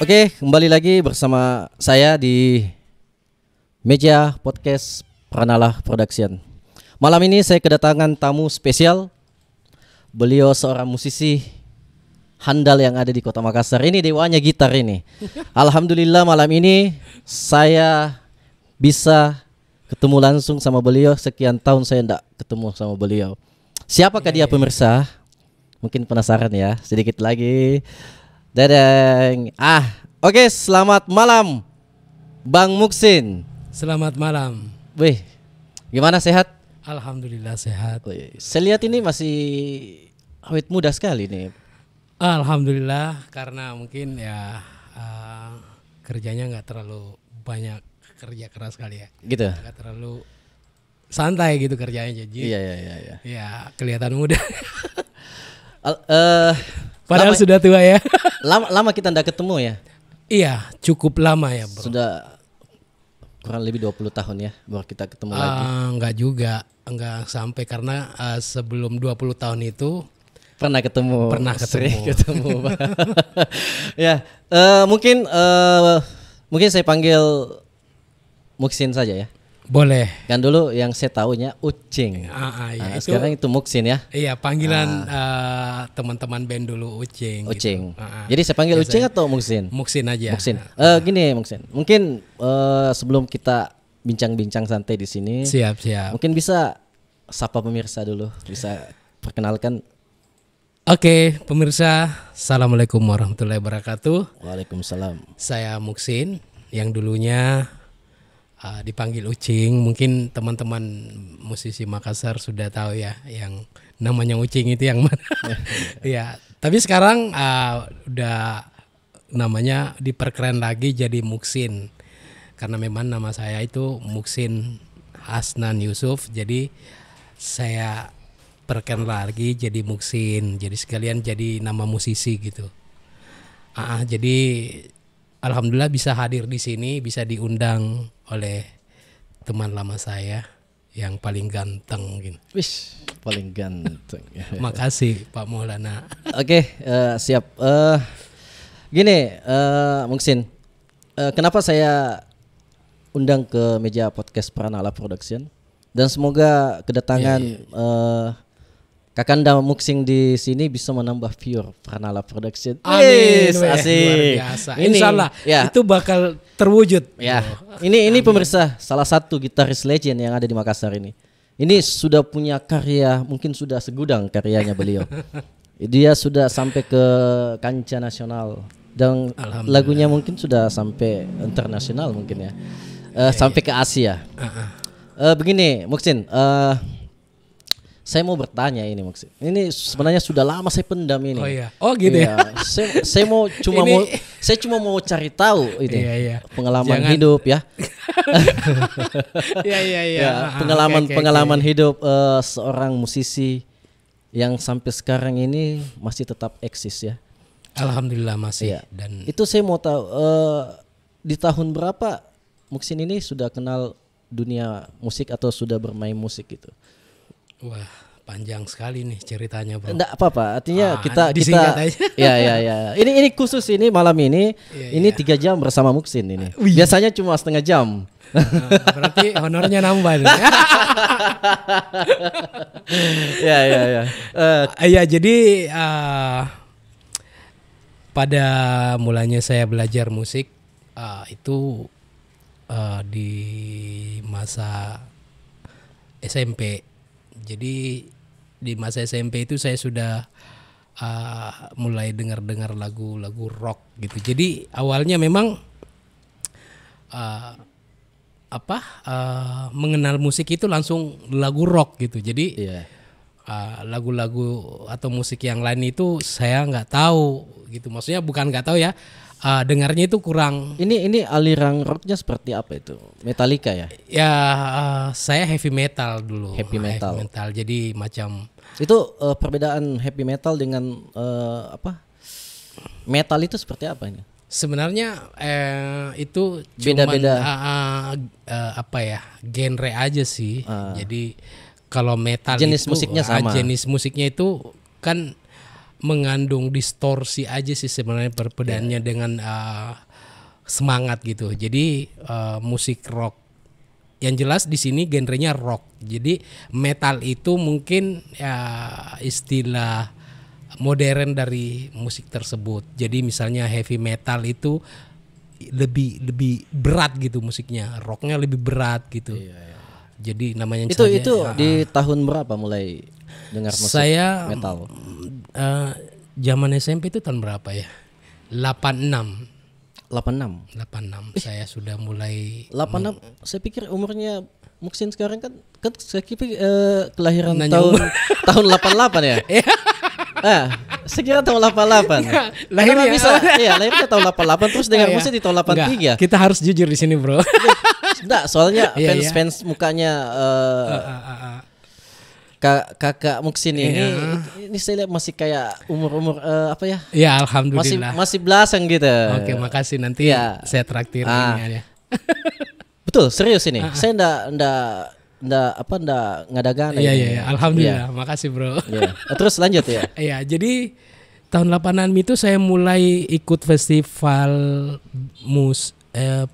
Oke, kembali lagi bersama saya di meja podcast Pranala Production. Malam ini saya kedatangan tamu spesial. Beliau seorang musisi handal yang ada di Kota Makassar. Ini dewanya gitar ini. Alhamdulillah malam ini saya bisa ketemu langsung sama beliau. Sekian tahun saya tidak ketemu sama beliau. Siapakah dia pemirsa? Mungkin penasaran ya. Sedikit lagi. Dadang. Oke, selamat malam Bang Muksin. Selamat malam. Wih, gimana, sehat? Alhamdulillah sehat. Wih, saya lihat ini masih awet muda sekali nih. Alhamdulillah, karena mungkin ya kerjanya nggak terlalu banyak, kerja keras kali ya. Gitu. Nggak terlalu santai gitu kerjanya, jadi Iya. ya kelihatan muda. lama, Padahal sudah tua ya. lama kita ndak ketemu ya. Iya, cukup lama ya bro. Sudah kurang lebih 20 tahun ya baru kita ketemu lagi. Enggak juga, enggak sampai, karena sebelum 20 tahun itu Pernah ketemu. Sering ketemu. Ya, mungkin saya panggil Muksin saja ya. boleh. Kan dulu yang saya tahunya Ucing. Ya, itu, sekarang itu Muksin ya. Iya, panggilan teman-teman band dulu Ucing. Ucing. Gitu. Jadi saya panggil Ucing atau Muksin? Muksin aja. Muksin. Gini Muksin. Mungkin sebelum kita bincang-bincang santai di sini. Siap. Mungkin bisa sapa pemirsa dulu, bisa perkenalkan. Oke, pemirsa, assalamualaikum warahmatullahi wabarakatuh. Waalaikumsalam. Saya Muksin yang dulunya dipanggil Ucing. Mungkin teman-teman musisi Makassar sudah tahu ya, yang namanya Ucing itu yang mana. Ya, tapi sekarang udah namanya diperkeren lagi jadi Muksin. Karena memang nama saya itu Muksin Hasnan Yusuf, jadi saya perkeren lagi jadi Muksin. Jadi sekalian jadi nama musisi gitu. Jadi alhamdulillah bisa hadir di sini, bisa diundang oleh teman lama saya yang paling ganteng gitu. Wish, paling ganteng. Makasih Pak Maulana. Oke, siap. Gini, Muksin, kenapa saya undang ke meja podcast Pranala Production, dan semoga kedatangan Kakanda Muksin di sini bisa menambah viewer Pranala Production. Amin. Asik. Luar biasa. Insyaallah itu bakal terwujud. Ya. Ini pemirsa, salah satu gitaris legend yang ada di Makassar ini. Ini sudah punya karya, mungkin sudah segudang karyanya beliau. Dia sudah sampai ke kancah nasional dan lagunya mungkin sudah sampai internasional mungkin ya. Sampai ke Asia. Begini, Muksin, saya mau bertanya ini Muksin. Ini sebenarnya sudah lama saya pendam ini. Oh iya. Oh gitu ya. Saya cuma mau cari tahu ini. Iya. Pengalaman hidup ya. Iya. Pengalaman hidup seorang musisi yang sampai sekarang ini masih tetap eksis ya. Alhamdulillah masih. Iya. Dan itu saya mau tahu di tahun berapa Muksin ini sudah kenal dunia musik atau sudah bermain musik gitu? Wah, panjang sekali nih ceritanya, Bro. Enggak apa-apa, artinya kita aja. ya. Ini khusus ini malam ini. Ini 3 jam bersama Muksin ini. Biasanya cuma setengah jam. Berarti honornya nambah nih. Ya. Iya, jadi pada mulanya saya belajar musik itu di masa SMP. Jadi di masa SMP itu saya sudah mulai dengar lagu-lagu rock gitu. Jadi awalnya memang mengenal musik itu langsung lagu rock gitu. Jadi Iya. lagu-lagu atau musik yang lain itu saya nggak tahu gitu. Maksudnya bukan nggak tahu ya, dengarnya itu kurang. Ini aliran rocknya seperti apa itu? Metallica ya? Ya saya heavy metal dulu. Heavy metal. Jadi macam Itu perbedaan heavy metal dengan metal itu seperti apa ini? sebenarnya itu Beda-beda. genre aja sih. Jadi kalau metal Jenis itu, musiknya sama. jenis musiknya itu kan mengandung distorsi aja sih sebenarnya perbedaannya dengan semangat gitu. Jadi musik rock yang jelas di sini genrenya rock. Jadi metal itu mungkin ya istilah modern dari musik tersebut. Jadi misalnya heavy metal itu lebih berat gitu musiknya, rocknya lebih berat gitu. Jadi namanya Itu di tahun berapa mulai dengar musik saya metal? zaman SMP itu tahun berapa ya? 86. 86. Saya sudah mulai 86. Saya pikir umurnya Muksin sekarang kan saya pikir kelahiran Nanya tahun 88 ya. Saya kira tahun 88. Lahirnya lahirnya tahun 88 terus dengar musik di tahun 83. Enggak, kita harus jujur di sini, Bro. Enggak, soalnya Iya, fans mukanya kakak Muksin ini saya lihat masih kayak umur Ya, alhamdulillah. masih belasan gitu. Oke, makasih, nanti Ya. saya traktir ini ya. Betul, serius ini. Saya enggak ngadagan. Iya, alhamdulillah. Makasih, Bro. Iya. Terus lanjut ya. Iya, jadi tahun 86 itu saya mulai ikut festival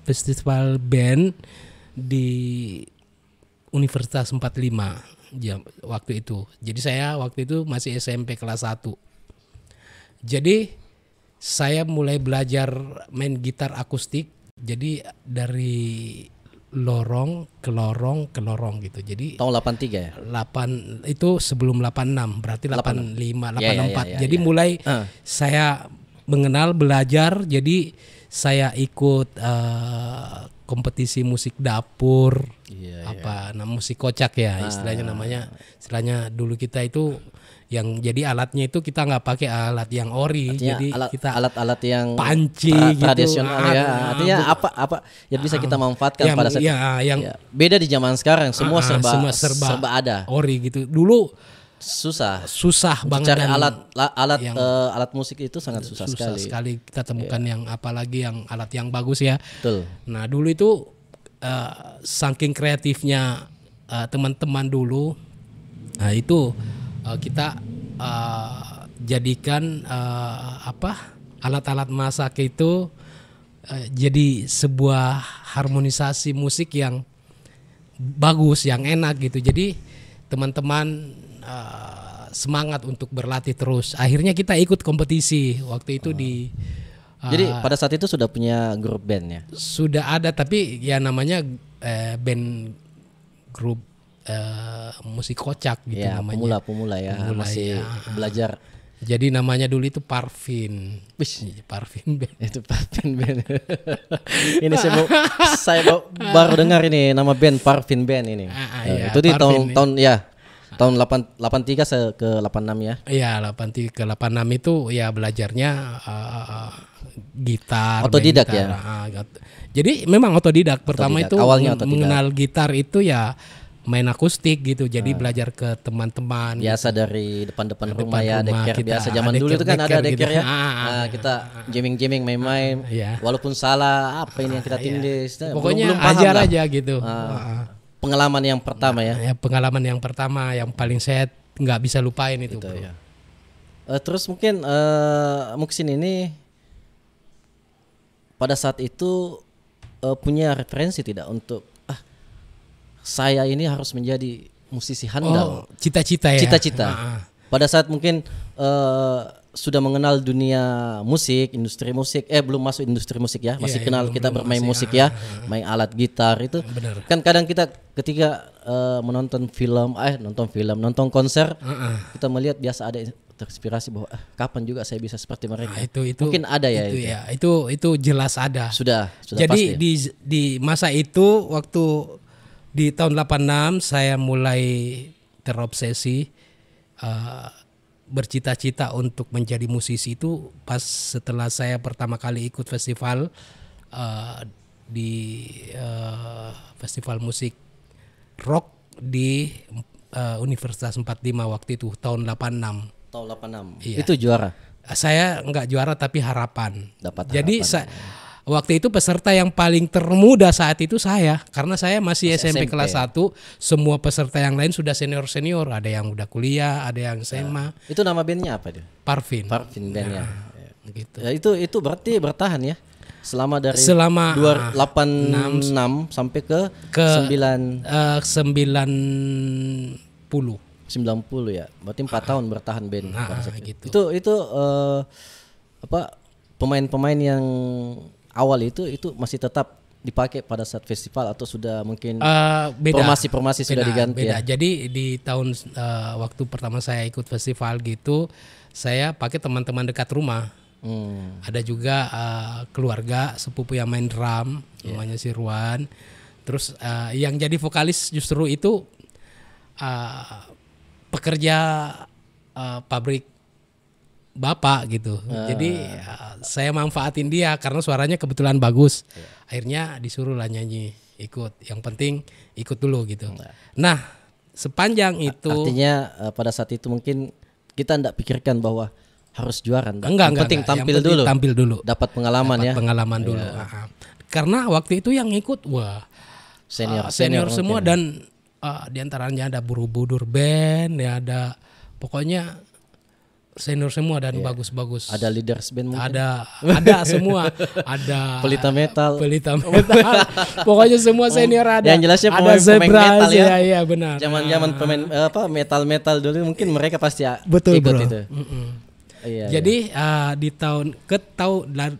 festival band di Universitas 45 waktu itu. Jadi saya waktu itu masih SMP kelas 1. Jadi saya mulai belajar main gitar akustik. Jadi dari lorong ke lorong gitu. Jadi Tahun 83 ya. 8 itu sebelum 86, berarti 85, 84. Ya. Jadi mulai saya mengenal, belajar, jadi saya ikut kompetisi musik dapur. Musik kocak ya istilahnya dulu kita itu yang jadi alatnya itu kita nggak pakai alat yang ori. Artinya jadi kita alat yang panci tradisional gitu. ya. Artinya apa yang bisa kita manfaatkan pada saat yang beda di zaman sekarang semua serba ada. ori gitu. Dulu susah banget cari dan alat musik itu sangat susah sekali. Kita temukan yang apalagi yang alat yang bagus ya. Betul. Nah dulu itu saking kreatifnya teman-teman dulu, nah itu kita jadikan alat-alat masak itu jadi sebuah harmonisasi musik yang bagus, yang enak gitu. Jadi teman-teman semangat untuk berlatih terus. Akhirnya kita ikut kompetisi waktu itu di. Jadi pada saat itu sudah punya grup band ya? Sudah ada, tapi ya namanya band grup musik kocak gitu ya, namanya. Pemula ya, masih belajar. Jadi namanya dulu itu Parvin. Parvin Band. Itu Parvin Band. Ini saya baru dengar ini nama band Parvin Band ini. Itu di tahun 83 ke 86 ya. Iya, 83 ke 86 itu ya belajarnya gitar. Otodidak ya. Jadi memang otodidak. Pertama itu awalnya otodidak. Mengenal gitar itu ya main akustik gitu. Jadi belajar ke teman-teman. Biasa gitu. dari depan rumah ya, deker biasa zaman dulu itu kan ada deker ya. Nah, kita jamming main-main. Walaupun salah apa ini yang kita tindis. Pokoknya belum paham ajar lah. aja gitu. Pengalaman yang pertama ya. Pengalaman yang pertama yang paling saya nggak bisa lupain itu. Gitu, ya. Terus mungkin Muksin ini pada saat itu punya referensi tidak untuk saya ini harus menjadi musisi handal. Cita-cita ya. Cita-cita. Pada saat mungkin sudah mengenal dunia musik, industri musik, belum masuk industri musik ya, masih kenal kita bermain musik ya, main alat gitar itu. Bener. Kan kadang kita ketika nonton konser, kita melihat biasa ada terinspirasi bahwa kapan juga saya bisa seperti mereka? Nah, itu mungkin ada ya itu itu. ya. Itu jelas ada. Sudah Jadi pasti. di masa itu waktu di tahun 86 saya mulai terobsesi bercita-cita untuk menjadi musisi itu pas setelah saya pertama kali ikut festival di festival musik rock di Universitas 45 waktu itu tahun 86. Tahun 86. Iya. Itu juara. Saya nggak juara tapi harapan. Dapat Jadi harapan. waktu itu peserta yang paling termuda saat itu saya, karena saya masih SMP kelas 1, semua peserta yang lain sudah senior-senior, ada yang udah kuliah, ada yang SMA. Itu nama bandnya apa dia? Parvin. Parvin bandnya. Gitu. Ya, itu berarti bertahan ya selama dari Selama 86 sampai ke 90. 90 ya. Berarti 4 tahun bertahan band. pada saat gitu. Itu pemain-pemain yang awal itu masih tetap dipakai pada saat festival atau sudah mungkin Beda. formasi sudah diganti beda. ya. Jadi di tahun waktu pertama saya ikut festival gitu, saya pakai teman-teman dekat rumah. Ada juga keluarga sepupu yang main drum, namanya si Ruan. Terus yang jadi vokalis justru itu pekerja pabrik bapak gitu. Jadi saya manfaatin dia karena suaranya kebetulan bagus. Akhirnya disuruh lah nyanyi ikut. Yang penting ikut dulu gitu. Nah, sepanjang itu Artinya pada saat itu mungkin kita tidak pikirkan bahwa harus juara. enggak, penting enggak. tampil Yang penting dulu. tampil dulu. Dapat pengalaman ya. Pengalaman dulu. Karena waktu itu yang ikut senior semua dan di antaranya ada Borobudur Band, ya ada pokoknya senior semua dan bagus-bagus. Ada leaders band mungkin. Ada semua. Ada Pelita metal. Pokoknya semua senior ada. Yang jelasnya ada pemain Zebra metal ya. Iya benar. Zaman pemain metal dulu mungkin mereka pasti Betul, ikut bro. itu. Iya, Jadi di tahun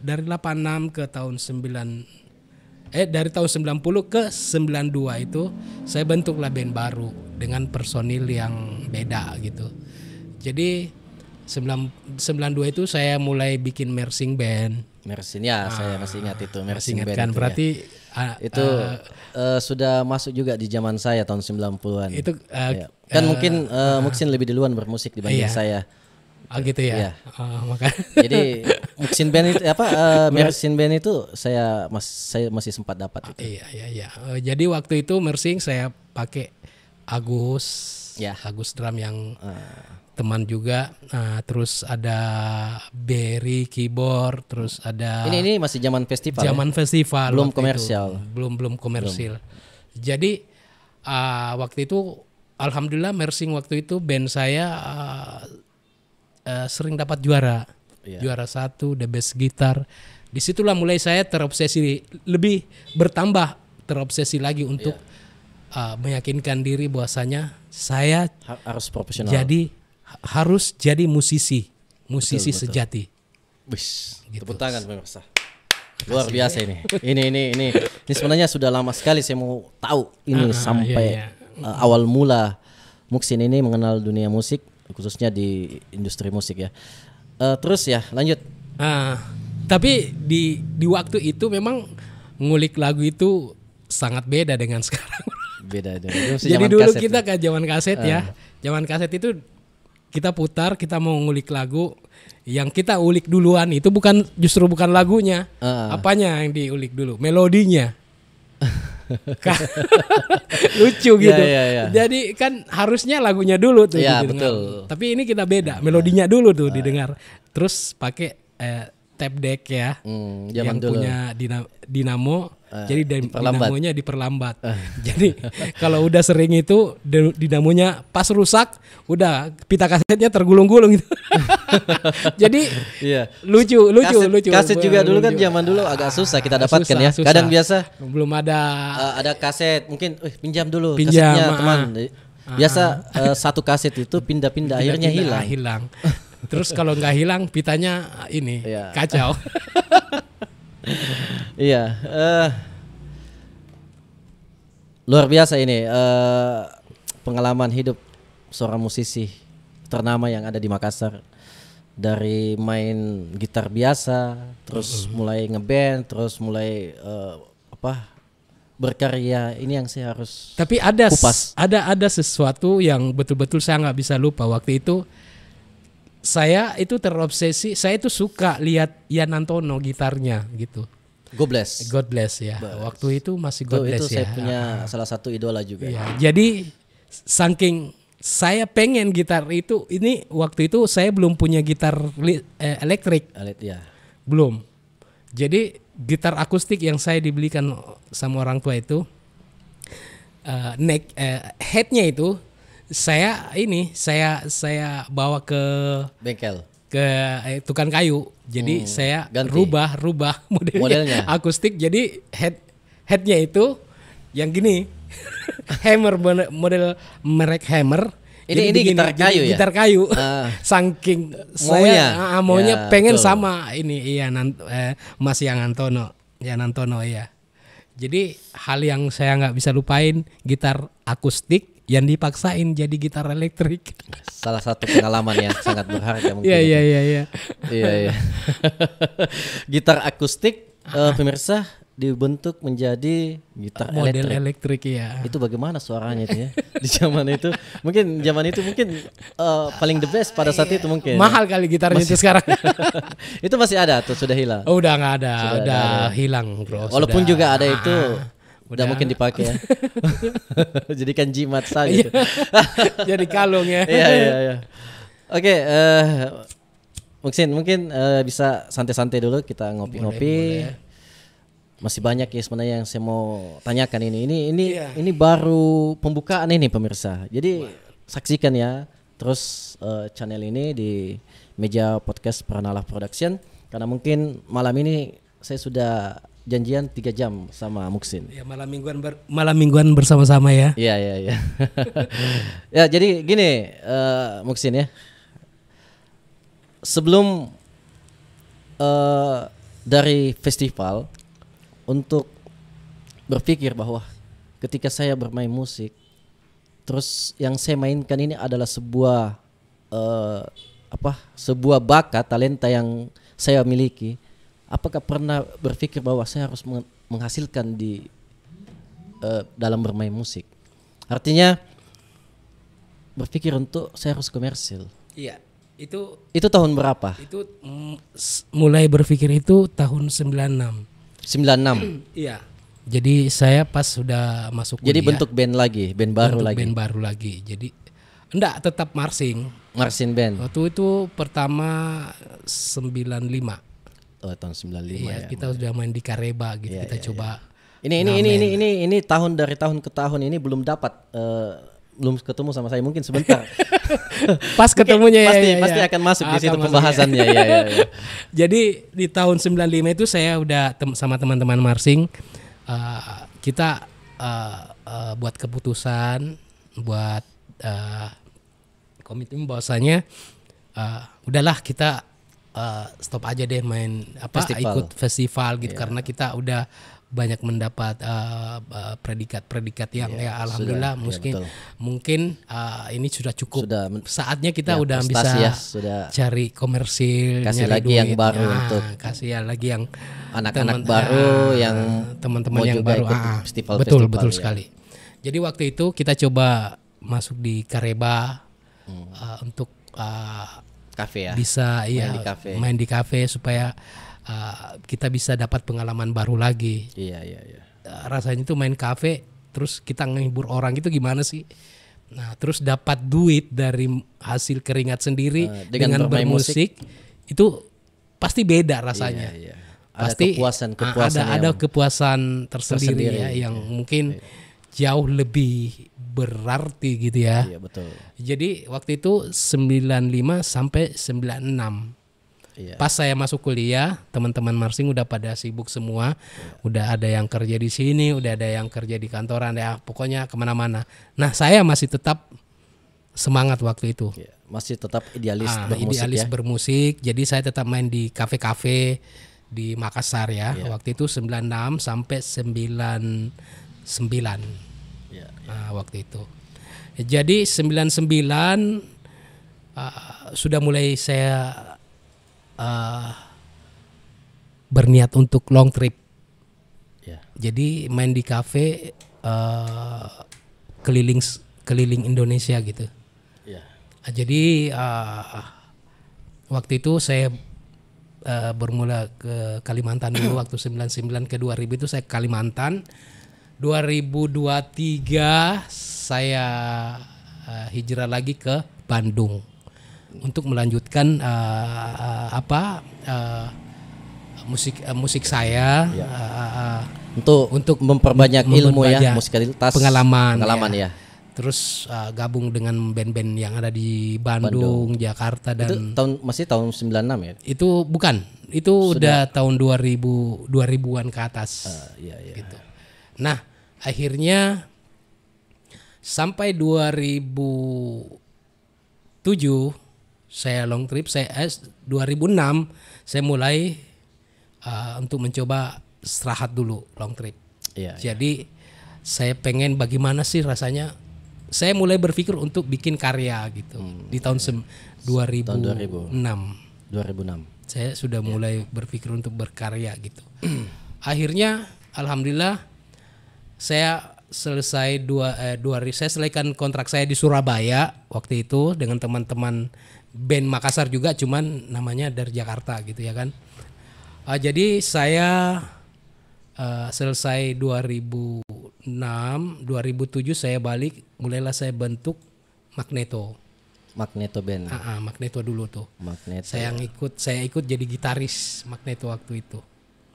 dari 86 ke tahun 9 dari tahun 90 ke 92 itu saya bentuklah band baru dengan personil yang beda gitu. Jadi 92 itu saya mulai bikin marching band. Mersin ya, saya masih ingat itu marching band Kan itu berarti itu sudah masuk juga di zaman saya tahun 90-an. itu Ya. Kan mungkin Muksin lebih duluan bermusik dibanding saya. gitu ya. Iya. Maka Jadi Muksin band itu Mersin band itu saya masih sempat dapat itu. Iya. Jadi waktu itu marching saya pakai Agus. Ya. Agus drum yang teman juga. Terus ada Berry keyboard, terus ada Ini masih zaman festival. zaman festival. Belum waktu komersial. itu. Belum komersil. Jadi waktu itu alhamdulillah marching waktu itu band saya sering dapat juara. Juara 1, the best gitar. Disitulah mulai saya terobsesi, lebih bertambah terobsesi lagi untuk meyakinkan diri bahwasanya saya harus profesional. harus jadi musisi Betul. sejati. Wis, tepuk tangan pemirsa. Luar biasa ini. Ini sebenarnya sudah lama sekali saya mau tahu ini sampai awal mula Muksin ini mengenal dunia musik, khususnya di industri musik ya. Terus ya lanjut. Tapi di waktu itu memang ngulik lagu itu sangat beda dengan sekarang. Beda dong. Jadi dulu kita kan zaman kaset ya. Zaman kaset itu kita putar, kita mau ngulik lagu, yang kita ulik duluan itu justru bukan lagunya. Apanya yang diulik dulu? Melodinya. Lucu gitu. Ya. Jadi kan harusnya lagunya dulu tuh ya, didengar. betul. Tapi ini kita beda, melodinya dulu tuh didengar. Terus pakai tape deck ya. Zaman yang dulu. punya dinamo. Jadi dinamonya diperlambat. Jadi kalau udah sering itu dinamonya pas rusak, udah pita kasetnya tergulung-gulung gitu. Jadi lucu. Kaset juga dulu kan zaman dulu agak susah kita dapatkan ya. Susah. Kadang biasa belum ada kaset, mungkin pinjam dulu Pinjam, kasetnya teman. Biasa satu kaset itu pindah-pindah akhirnya hilang. Terus kalau nggak hilang pitanya ini kacau. Iya, luar biasa ini pengalaman hidup seorang musisi ternama yang ada di Makassar. Dari main gitar biasa, terus mulai ngeband, terus mulai berkarya. Ini yang saya harus Tapi ada kupas. ada sesuatu yang betul-betul saya nggak bisa lupa. Waktu itu saya itu terobsesi, saya itu suka lihat Ian Antono gitarnya gitu. God bless. God bless ya. Waktu itu masih God bless Itu ya. saya punya salah satu idola juga. Ya, jadi saking saya pengen gitar itu, ini waktu itu saya belum punya gitar elektrik, Alit ya. belum. Jadi gitar akustik yang saya dibelikan sama orang tua itu, headnya itu saya bawa ke Bengkel. tukang kayu. Jadi saya ganti. rubah modelnya akustik. Jadi headnya itu yang gini. Hammer, model merek Hammer. Ini gitar kayu ya? Gitar kayu. Saking saya maunya Ya, pengen betul. sama ini Mas Ian Antono ya. Jadi hal yang saya nggak bisa lupain, gitar akustik yang dipaksain jadi gitar elektrik. Salah satu pengalaman yang sangat berharga mungkin. Iya. Iya. Gitar akustik pemirsa dibentuk menjadi gitar Model elektrik. elektrik ya. Itu bagaimana suaranya itu ya di zaman itu? Mungkin paling the best pada saat itu mungkin. Mahal kali gitarnya itu sekarang. Itu masih ada atau sudah hilang? Oh, udah nggak ada, Sudah udah ada. hilang bro. Walaupun Sudah. juga ada itu udah Udah. mungkin dipakai ya. Jadikan jimat saja. Jadi kalung ya. Iya. Oke, mungkin bisa santai-santai dulu kita ngopi-ngopi. Boleh. Masih banyak ya sebenarnya yang saya mau tanyakan ini. Iya. Ini baru pembukaan ini pemirsa. Jadi saksikan ya terus channel ini di Meja Podcast Pranalah Production, karena mungkin malam ini saya sudah janjian 3 jam sama Muksin. Ya, malam mingguan bersama-sama ya. Iya. Ya jadi gini Muksin ya. Sebelum dari festival, untuk berpikir bahwa ketika saya bermain musik, terus yang saya mainkan ini adalah sebuah sebuah bakat, talenta yang saya miliki. Apakah pernah berpikir bahwa saya harus menghasilkan di dalam bermain musik? Artinya berpikir untuk saya harus komersil. Iya. Itu tahun berapa? mulai berpikir itu tahun 96. 96. Iya. Jadi saya pas sudah masuk kuliah. Jadi bentuk band lagi, band baru bentuk lagi. band baru lagi. Jadi enggak, tetap marching. Marching band. Waktu itu pertama 95. Oh, tahun 95 Iya, ya. kita sudah main di Kareba gitu. Iya, Kita coba. Ini tahun dari tahun ke tahun ini belum dapat belum ketemu sama saya, mungkin sebentar. Pas ketemunya pasti akan masuk di Akan situ masuk, pembahasannya ya. Jadi di tahun 95 itu saya udah sama teman-teman marching, kita buat keputusan, buat komitmen bahwasanya udahlah kita stop aja deh main ikut festival gitu, karena kita udah banyak mendapat predikat-predikat yang alhamdulillah mungkin ini sudah cukup. Saatnya kita udah bisa cari komersil, kasih nyari lagi duit, yang baru untuk kasih lagi yang anak-anak baru yang teman-teman mau yang juga baru. ikut festival Betul ya. sekali. Jadi waktu itu kita coba masuk di Kareba untuk kafe ya. bisa main di kafe supaya kita bisa dapat pengalaman baru lagi. Iya. Rasanya tuh main kafe terus kita ngehibur orang itu gimana sih? Nah, terus dapat duit dari hasil keringat sendiri dengan bermusik itu pasti beda rasanya. Iya. Pasti ada kepuasan tersendiri ya, yang mungkin jauh lebih berarti gitu ya. Iya, betul. Jadi waktu itu 95 sampai 96. Iya. Pas saya masuk kuliah, teman-teman marching udah pada sibuk semua, udah ada yang kerja di sini, udah ada yang kerja di kantoran, ya pokoknya kemana-mana. Nah, saya masih tetap semangat waktu itu. Iya. Masih tetap idealis bermusik. Jadi saya tetap main di kafe-kafe di Makassar ya. Iya. Waktu itu 96 sampai 99. Iya. Nah, waktu itu. Jadi 99 sudah mulai saya berniat untuk long trip. Ya. Jadi main di kafe keliling Indonesia gitu. Ya. Jadi waktu itu saya bermula ke Kalimantan dulu waktu 99 ke 2000 itu saya ke Kalimantan. 2023 saya hijrah lagi ke Bandung untuk melanjutkan musik saya Untuk memperbanyak ilmu ya, musikalitas, pengalaman ya. Terus gabung dengan band-band yang ada di Bandung, Jakarta dan Itu masih tahun 96 ya? itu bukan, itu udah tahun 2000-an ke atas. Iya. Gitu. Nah, akhirnya sampai 2007 saya long trip, 2006 saya mulai untuk mencoba istirahat dulu long trip. Iya. Jadi saya pengen bagaimana sih rasanya. Saya mulai berpikir untuk bikin karya gitu di tahun 2006. 2006. Saya sudah mulai berpikir untuk berkarya gitu. Akhirnya, alhamdulillah, saya selesai saya selesaikan kontrak saya di Surabaya waktu itu dengan teman-teman band Makassar juga, cuman namanya dari Jakarta gitu ya kan. Jadi saya selesai 2006, 2007 saya balik, mulailah saya bentuk Magneto Band. Magneto dulu tuh. Magneto. Saya ikut jadi gitaris Magneto waktu itu.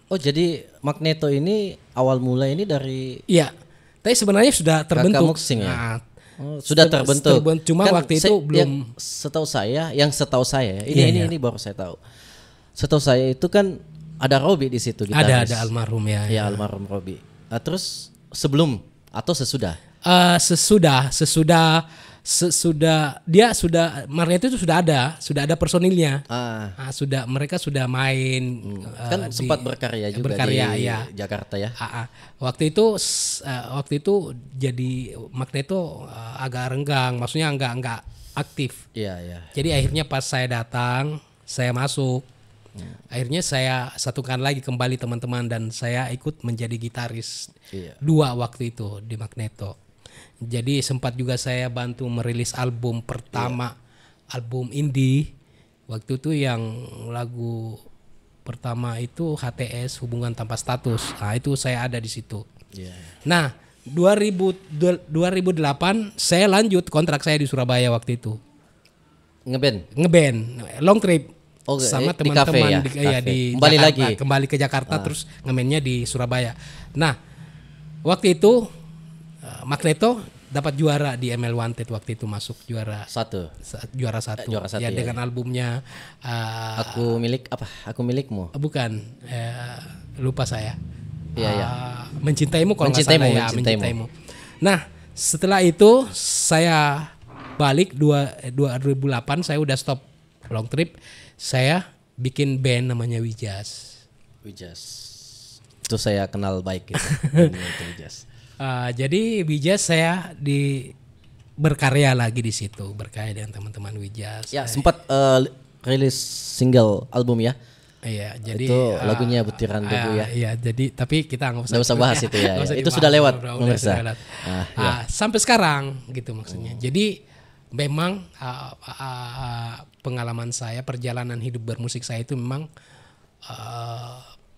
Oh, jadi Magneto ini awal mula ini dari Iya, tapi sebenarnya sudah terbentuk. Kakak Muxing ya? Sudah terbentuk. Cuma kan waktu itu belum. Setahu saya ini baru saya tahu. Setahu saya itu kan ada Robi di situ gitaris. Ada almarhum ya. Ya, almarhum Robi. Terus sebelum atau sesudah? Sesudah dia sudah Magneto itu sudah ada personilnya. Mereka sudah main kan sempat berkarya juga di Jakarta ya. Waktu itu jadi Magneto agak renggang, maksudnya enggak aktif. Iya. Jadi akhirnya pas saya datang, saya masuk. Akhirnya saya satukan lagi kembali teman-teman dan saya ikut menjadi gitaris 2 waktu itu di Magneto. Jadi sempat juga saya bantu merilis album pertama, album indie. Waktu itu yang lagu pertama itu HTS, Hubungan Tanpa Status. Itu saya ada di situ. Nah, 2008 saya lanjut kontrak saya di Surabaya waktu itu. Ngeband, long trip. Sama teman-teman di kembali Jakarta, lagi kembali ke Jakarta terus nge-mainnya di Surabaya. Nah, waktu itu Magneto dapat juara di ML Wanted waktu itu, masuk juara satu. Ya, dengan albumnya Aku Milikmu. Bukan, lupa saya. Iya. Mencintaimu kalau nggak salah ya, Mencintaimu. Nah, setelah itu saya balik 2008 saya udah stop long trip. Saya bikin band namanya Wijas. Itu saya kenal baik gitu. Jadi Wijas saya berkarya lagi di situ, berkarya dengan teman-teman Wijas. Ya, sempat rilis single album ya. Iya, jadi itu lagunya Butiran Debu ya. Iya, jadi tapi kita nggak usah bahas itu ya. Itu sudah lewat pemirsa. Sampai sekarang gitu maksudnya. Jadi memang pengalaman saya, perjalanan hidup bermusik saya itu memang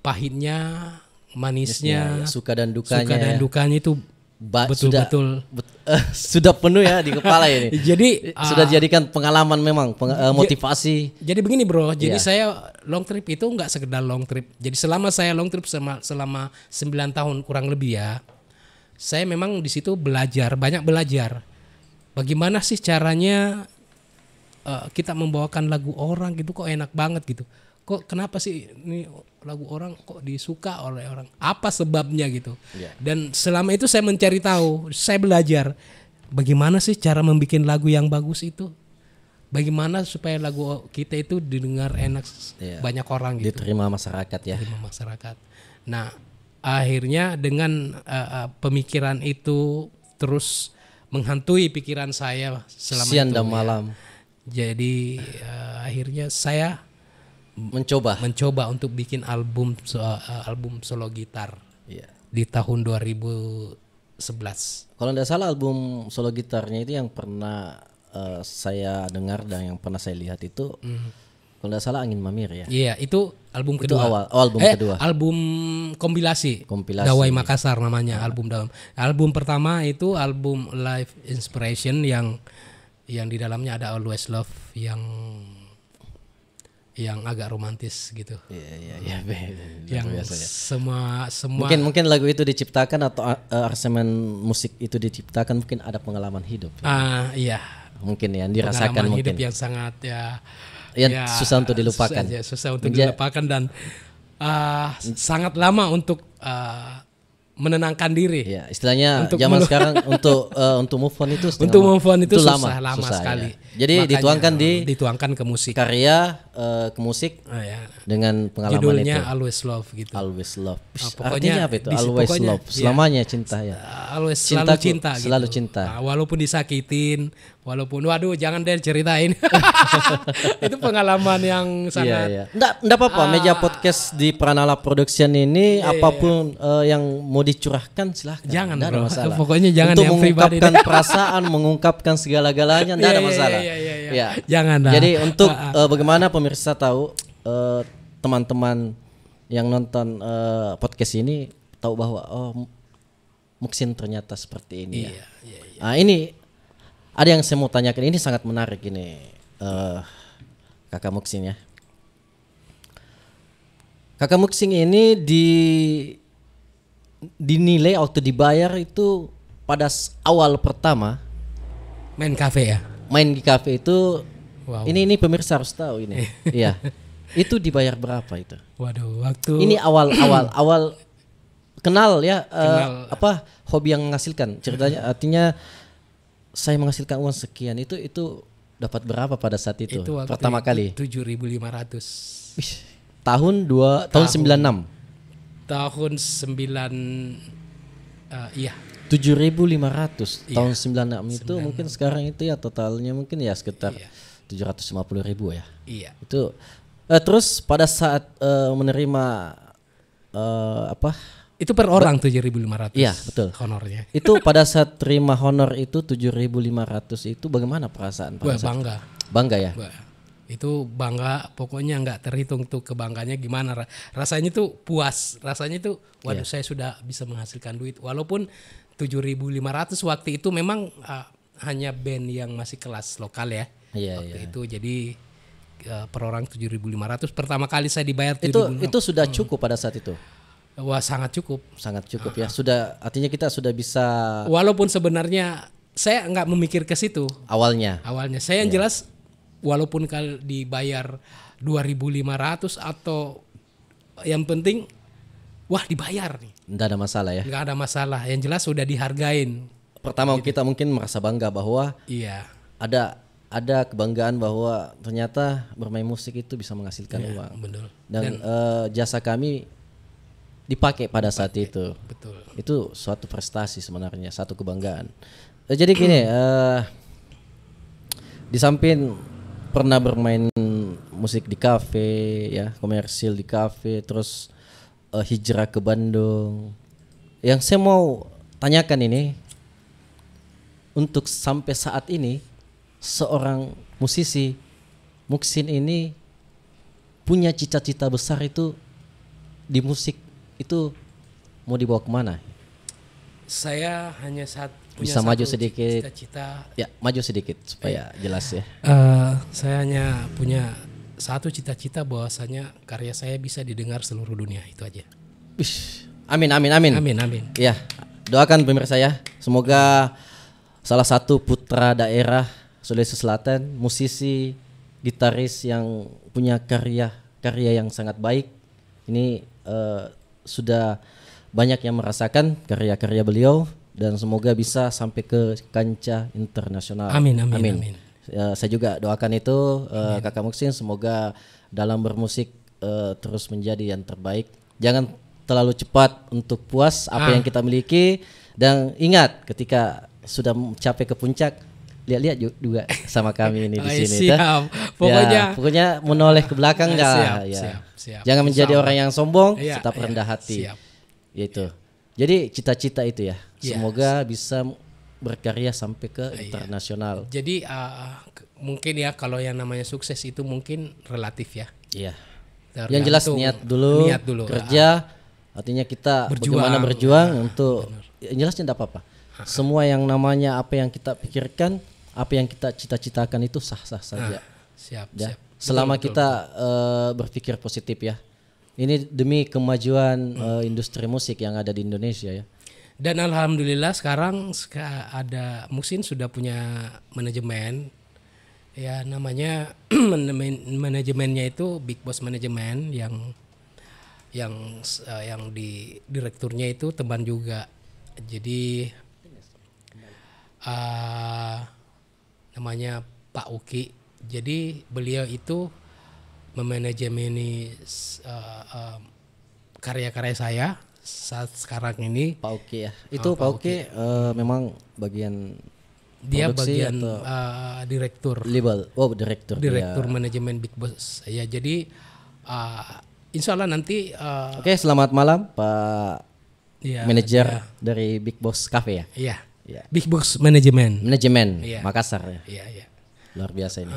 pahitnya, manisnya, suka dan dukanya itu betul-betul sudah penuh ya di kepala ini. Jadi sudah dijadikan pengalaman memang, motivasi. Jadi begini bro, jadi saya long trip itu nggak sekedar long trip. Jadi selama saya long trip selama 9 tahun kurang lebih ya, saya memang di situ banyak belajar. Bagaimana sih caranya kita membawakan lagu orang gitu, kok enak banget gitu. Kok kenapa sih ini lagu orang kok disuka oleh orang? Apa sebabnya gitu? Dan selama itu saya mencari tahu, saya belajar bagaimana sih cara membuat lagu yang bagus itu. Bagaimana supaya lagu kita itu didengar enak banyak orang gitu. Diterima masyarakat ya. Diterima masyarakat. Nah, akhirnya dengan pemikiran itu terus menghantui pikiran saya selama siang itu, dan malam. Jadi akhirnya saya Mencoba. untuk bikin album solo gitar Iya. di tahun 2011. Kalau tidak salah album solo gitarnya itu yang pernah saya dengar dan yang pernah saya lihat itu, kalau tidak salah Angin Mamir ya. Iya, itu album Itu kedua. album kedua. Album kompilasi. Kompilasi. Dawai Makassar namanya album dalam. Album pertama itu album Live Inspiration yang di dalamnya ada Always Love yang agak romantis gitu. Iya. Yang Biasa ya. semua Mungkin lagu itu diciptakan atau aransemen musik itu diciptakan mungkin ada pengalaman hidup. iya, Mungkin ya, dirasakan pengalaman mungkin. hidup yang sangat susah untuk dilupakan. Susah untuk dilupakan dan sangat lama untuk menenangkan diri. Ya, istilahnya Untuk zaman sekarang untuk move on itu setengah Untuk move on itu lama susah sekali. ya. Jadi Makanya dituangkan ke musik. karya ke musik Ya. dengan pengalaman Judulnya itu. Always Love gitu. Always love. Pokoknya Artinya apa itu? di- Always pokoknya, love. ya. Selamanya cinta ya. Always Cintaku, selalu cinta gitu. selalu cinta. Walaupun disakitin, walaupun waduh jangan deh ceritain. Itu pengalaman yang sangat Iya. Nggak apa-apa. Meja podcast di Pranala Production ini apapun yang mau dicurahkan silahkan. Jangan, Nggak ada bro. masalah. Pokoknya jangan untuk yang pribadi mengungkapkan perasaan, mengungkapkan segala-galanya, nggak ada Iya, masalah. iya. Ya. Jangan dah. Jadi untuk bagaimana pemirsa tahu teman-teman yang nonton podcast ini tahu bahwa Muksin ternyata seperti ini ya. Iya. Nah, ini ada yang saya mau tanyakan, ini sangat menarik ini Kakak Muksin ya. Kakak Muksin ini dinilai atau dibayar itu pada awal pertama Main kafe ya. main di kafe itu. Wow. Ini pemirsa harus tahu ini. Iya. Itu dibayar berapa itu? Waduh, waktu Ini awal kenal ya Kenal. hobi yang menghasilkan. Ceritanya artinya saya menghasilkan uang sekian itu dapat berapa pada saat itu? waktu Pertama kali. 7.500. Wih, tahun 96. Tahun 9 iya. 7.500 Iya. tahun 96 itu mungkin sekarang itu ya totalnya mungkin ya sekitar 750.000 ya. Iya. Itu terus pada saat menerima Itu per orang 7.500. Iya, betul. Honornya. itu pada saat terima honor itu 7.500 itu bagaimana perasaan Wah, pada saat? bangga. Bangga ya? Wah, itu bangga, pokoknya nggak terhitung tuh kebanggaannya gimana. Rasanya tuh puas. Rasanya tuh waduh saya sudah bisa menghasilkan duit. Walaupun 7.500 waktu itu memang hanya band yang masih kelas lokal ya. Iya, Waktu iya. itu jadi per orang 7.500. Pertama kali saya dibayar 7.500. Itu sudah cukup pada saat itu. Wah, sangat cukup. Sangat cukup ya. Sudah artinya kita sudah bisa Walaupun sebenarnya saya nggak memikir ke situ awalnya. awalnya. Saya yang jelas walaupun kalau dibayar 2.500 atau yang penting wah dibayar nih. Tidak ada masalah ya. Nggak ada masalah. Yang jelas sudah dihargain. Pertama kita mungkin merasa bangga bahwa Iya. ada kebanggaan bahwa ternyata bermain musik itu bisa menghasilkan uang. Betul. Dan jasa kami dipakai pada saat itu. Betul. Itu suatu prestasi sebenarnya, satu kebanggaan. Jadi gini, di samping pernah bermain musik di kafe, ya komersil di kafe, terus hijrah ke Bandung. Yang saya mau tanyakan ini, untuk sampai saat ini seorang musisi Muksin ini punya cita-cita besar itu di musik itu mau dibawa kemana? Saya hanya punya Bisa maju satu sedikit. cita-cita. Ya, maju sedikit supaya jelas ya. Saya hanya punya satu cita-cita bahwasanya karya saya bisa didengar seluruh dunia, itu aja. Wish. Amin, amin, amin. Amin, amin. Ya, doakan pemirsa ya. Semoga salah satu putra daerah Sulawesi Selatan, musisi, gitaris yang punya karya yang sangat baik. Ini sudah banyak yang merasakan karya-karya beliau dan semoga bisa sampai ke kancah internasional. Amin, amin, amin. Saya juga doakan itu Kakak Muksin, semoga dalam bermusik terus menjadi yang terbaik. Jangan terlalu cepat untuk puas apa yang kita miliki, dan ingat ketika sudah mencapai ke puncak, lihat-lihat juga sama kami ini di Oh, sini. siap. Pokoknya menoleh ke belakang dah. Siap, Ya. siap. Jangan menjadi Sama. orang yang sombong, Iya, tetap rendah hati. Siap. Gitu. Jadi cita-cita itu ya. Iya. Semoga bisa berkarya sampai ke internasional. Jadi mungkin ya kalau yang namanya sukses itu mungkin relatif ya. Iya. Yang jelas niat dulu, kerja. Artinya kita Berjuang. bagaimana berjuang untuk yang jelasnya tidak apa-apa. Semua yang namanya apa yang kita pikirkan, apa yang kita cita-citakan itu sah-sah saja. Siap. Ya. Siap. Selama Betul, kita berpikir positif ya. Ini demi kemajuan industri musik yang ada di Indonesia ya. Dan alhamdulillah sekarang ada Muxin sudah punya manajemen. Ya namanya manajemennya itu Big Boss Manajemen yang di direkturnya itu teman juga. Jadi namanya Pak Uki. Jadi beliau itu memanajemeni karya-karya saya saat sekarang ini. Pak Uki ya. Itu Pak Uki memang bagian dia produksi bagian direktur label. Oh, direktur ya. Manajemen Big Boss. Ya jadi insya Allah nanti. Oke, selamat malam Pak ya, manajer dari Big Boss Cafe ya. Iya. Ya. Big Boss Manajemen ya. Makassar ya. Iya. Luar biasa ini.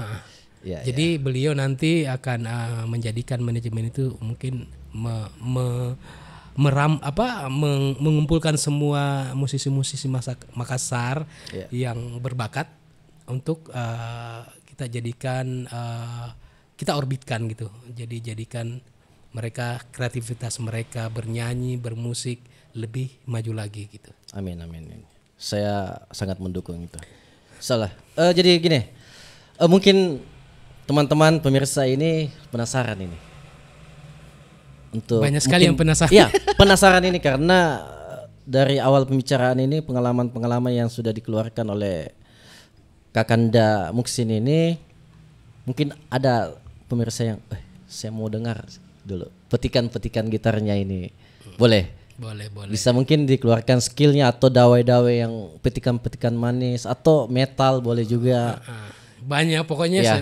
Ya, jadi beliau nanti akan menjadikan manajemen itu mungkin mengumpulkan semua musisi-musisi Makassar yang berbakat untuk kita jadikan kita orbitkan gitu. Jadi jadikan mereka kreativitas mereka bernyanyi, bermusik lebih maju lagi gitu. Amin. Saya sangat mendukung itu. Salah. Jadi gini. Mungkin teman-teman pemirsa ini penasaran ini. Banyak sekali yang penasaran. Iya, penasaran ini karena dari awal pembicaraan ini pengalaman-pengalaman yang sudah dikeluarkan oleh Kakanda Muxin ini, mungkin ada pemirsa yang saya mau dengar dulu petikan-petikan gitarnya ini. Boleh. Bisa mungkin dikeluarkan skillnya atau dawai-dawai yang petikan-petikan manis atau metal boleh juga. Banyak pokoknya ya.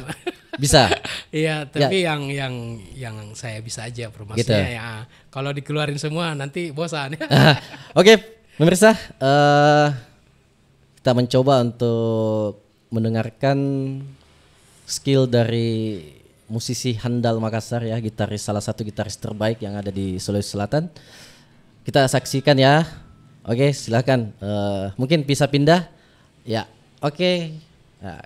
Bisa. Iya, tapi ya. yang saya bisa aja promosi gitu. Ya. Kalau dikeluarin semua nanti bosan ya. Oke, pemirsa, kita mencoba untuk mendengarkan skill dari musisi handal Makassar ya, salah satu gitaris terbaik yang ada di Sulawesi Selatan. Kita saksikan ya. Oke, silakan. Mungkin bisa pindah. Ya, oke. Nah.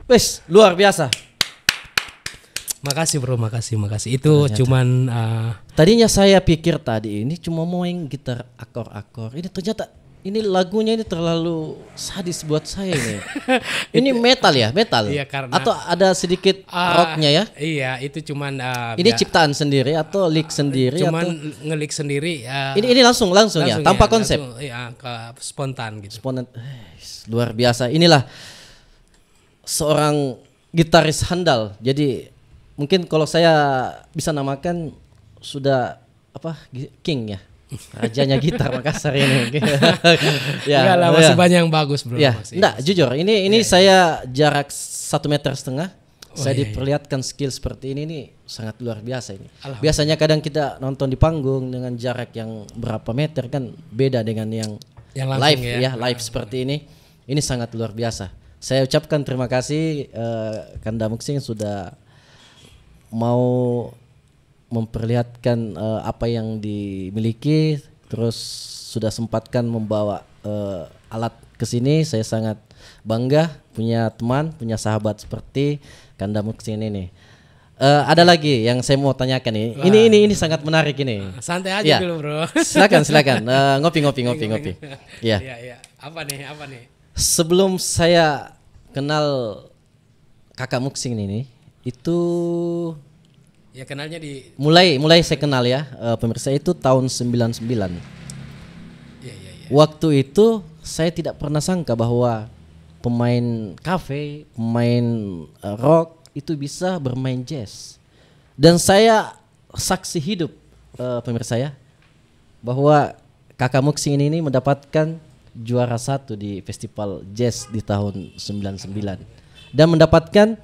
Wes, luar biasa. Makasih bro, makasih. Itu ternyata. Cuman tadinya saya pikir tadi ini cuma main gitar akor-akor. Ini ternyata ini lagunya ini terlalu sadis buat saya ini. Ini metal ya, metal. Iya, karena atau ada sedikit rocknya ya? Iya, itu cuman ini ciptaan sendiri atau lick sendiri cuman atau ngelik sendiri. Ini langsung ya, tanpa konsep. Langsung, iya, spontan gitu. Spontan. Luar biasa. Inilah seorang gitaris handal. Jadi mungkin kalau saya bisa namakan sudah king ya, rajanya gitar Makassar ini. Ya, enggak lah, masih banyak yang bagus bro. Ya, enggak, jujur ini saya jarak 1,5 meter. saya diperlihatkan skill seperti ini nih sangat luar biasa ini. Biasanya kadang kita nonton di panggung dengan jarak yang berapa meter kan beda dengan yang live live seperti ini. Ini sangat luar biasa. Saya ucapkan terima kasih Kanda Muxing sudah mau memperlihatkan apa yang dimiliki, terus sudah sempatkan membawa alat ke sini. Saya sangat bangga punya teman, punya sahabat seperti Kanda Muxing ini. Ada lagi yang saya mau tanyakan nih. Ini sangat menarik ini. Santai aja dulu, Bro. Silakan. Ngopi. Iya. Iya. Apa nih? Sebelum saya kenal Kakak Muxing ini, itu ya kenalnya di mulai saya kenal ya, pemirsa, itu tahun 99. Iya. Waktu itu saya tidak pernah sangka bahwa pemain kafe, pemain rock itu bisa bermain jazz. Dan saya saksi hidup pemirsa ya, bahwa Kakak Muxing ini mendapatkan juara 1 di festival jazz di tahun 99 dan mendapatkan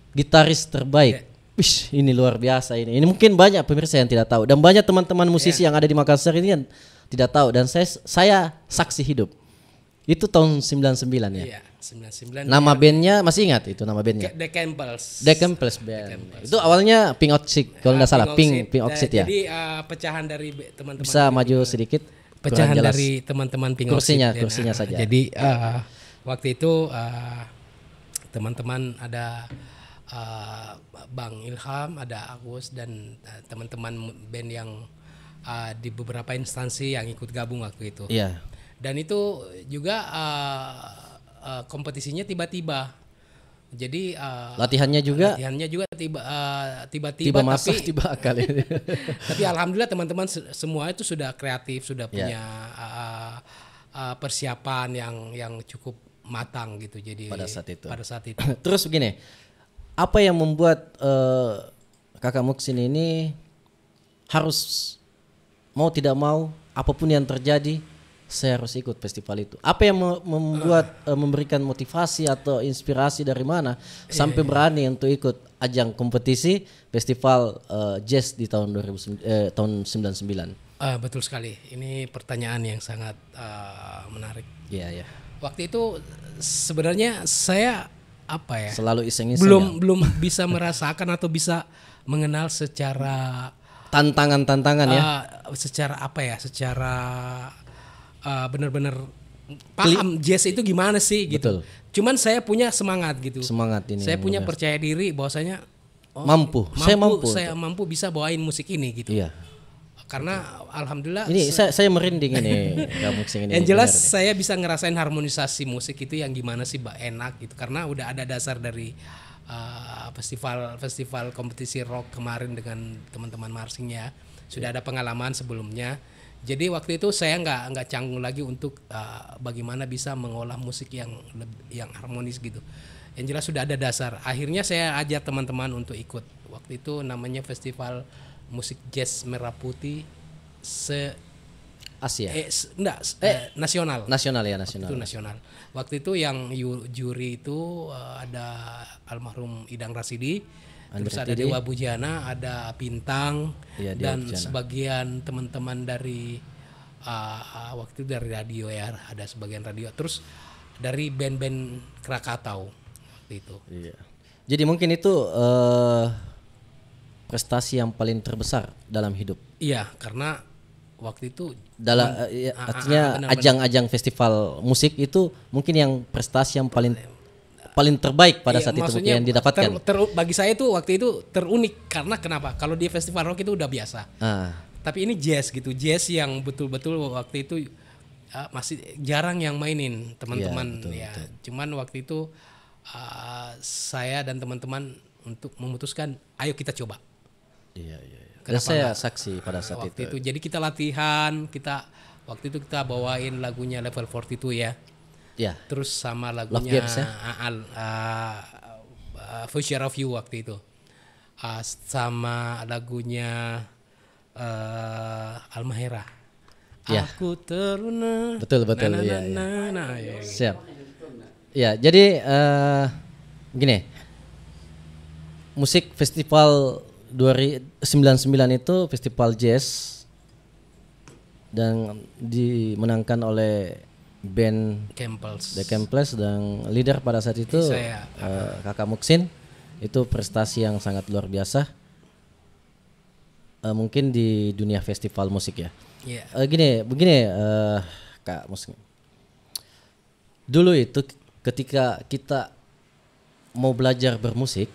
gitaris terbaik. Wih, ini luar biasa ini. Ini mungkin banyak pemirsa yang tidak tahu dan banyak teman-teman musisi yang ada di Makassar ini yang tidak tahu, dan saya saksi hidup. Itu tahun 99 ya. Iya, 99. Nama bandnya masih ingat itu nama bandnya? The Campbells. The Campbells Band. Itu awalnya Pink Oxide kalau tidak salah, Pink Oxide ya. Jadi pecahan dari teman-teman. Bisa maju sedikit. Pecahan dari teman-teman Pink Oxide. Kursinya saja. Jadi waktu itu teman-teman ada Bang Ilham, ada Agus dan teman-teman band yang di beberapa instansi yang ikut gabung waktu itu. Iya. Dan itu juga kompetisinya tiba-tiba. Jadi latihannya juga tiba-tiba masa tiba akal ini. Tapi alhamdulillah teman-teman semua itu sudah kreatif, sudah punya persiapan yang cukup matang gitu. Jadi pada saat itu. Terus begini, apa yang membuat Kakak Muxing ini harus mau tidak mau apapun yang terjadi saya harus ikut festival itu? Apa yang membuat memberikan motivasi atau inspirasi dari mana sampai berani untuk ikut ajang kompetisi festival jazz di tahun 99? Betul sekali. Ini pertanyaan yang sangat menarik. Iya. Waktu itu sebenarnya saya selalu iseng-iseng. Belum bisa merasakan atau bisa mengenal secara tantangan ya. Secara benar-benar paham jazz itu gimana sih gitu. Betul. Cuman saya punya semangat gitu. Semangat ini. Saya punya percaya diri bahwasanya saya mampu bisa bawain musik ini gitu. Iya. Karena alhamdulillah ini saya merinding ini Muxing ini. Yang jelas saya bisa ngerasain harmonisasi musik itu yang gimana sih enak gitu, karena udah ada dasar dari festival kompetisi rock kemarin dengan teman-teman marchingnya. Sudah ada pengalaman sebelumnya. Jadi waktu itu saya nggak canggung lagi untuk bagaimana bisa mengolah musik yang harmonis gitu. Yang jelas sudah ada dasar. Akhirnya saya ajak teman-teman untuk ikut. Waktu itu namanya Festival Musik Jazz Merah Putih Asia. Nasional. Nasional. Itu nasional. Waktu itu yang juri itu ada almarhum Idang Rasidi. Terus ada Dewa Bujana, ada Bintang, dan sebagian teman-teman dari waktu itu dari radio ya, ada sebagian radio. Terus dari band-band Krakatau waktu itu. Iya. Jadi mungkin itu prestasi yang paling terbesar dalam hidup. Iya, karena waktu itu artinya ajang-ajang festival musik itu mungkin yang prestasi yang paling terbaik pada saat itu yang didapatkan. Bagi saya itu waktu itu terunik karena kenapa? Kalau di festival rock itu udah biasa. Tapi ini jazz gitu, jazz yang betul-betul waktu itu masih jarang yang mainin teman-teman ya. Betul. Cuman waktu itu saya dan teman-teman untuk memutuskan, ayo kita coba. Iya. Dan saya saksi pada saat itu. Jadi kita latihan, waktu itu kita bawain lagunya Level 42 ya. Ya. Terus sama lagunya Future of You waktu itu, sama lagunya Almahera. Ya. Aku teruna. Betul. Ya. Siap. Ya, jadi gini, musik festival 2099 itu festival jazz dan dimenangkan oleh band Campbells. The Campbells dan leader pada saat itu Saya. Kakak Muksin. Itu prestasi yang sangat luar biasa. Mungkin di dunia festival musik ya. Iya. Begini Kak Muksin. Dulu itu ketika kita mau belajar bermusik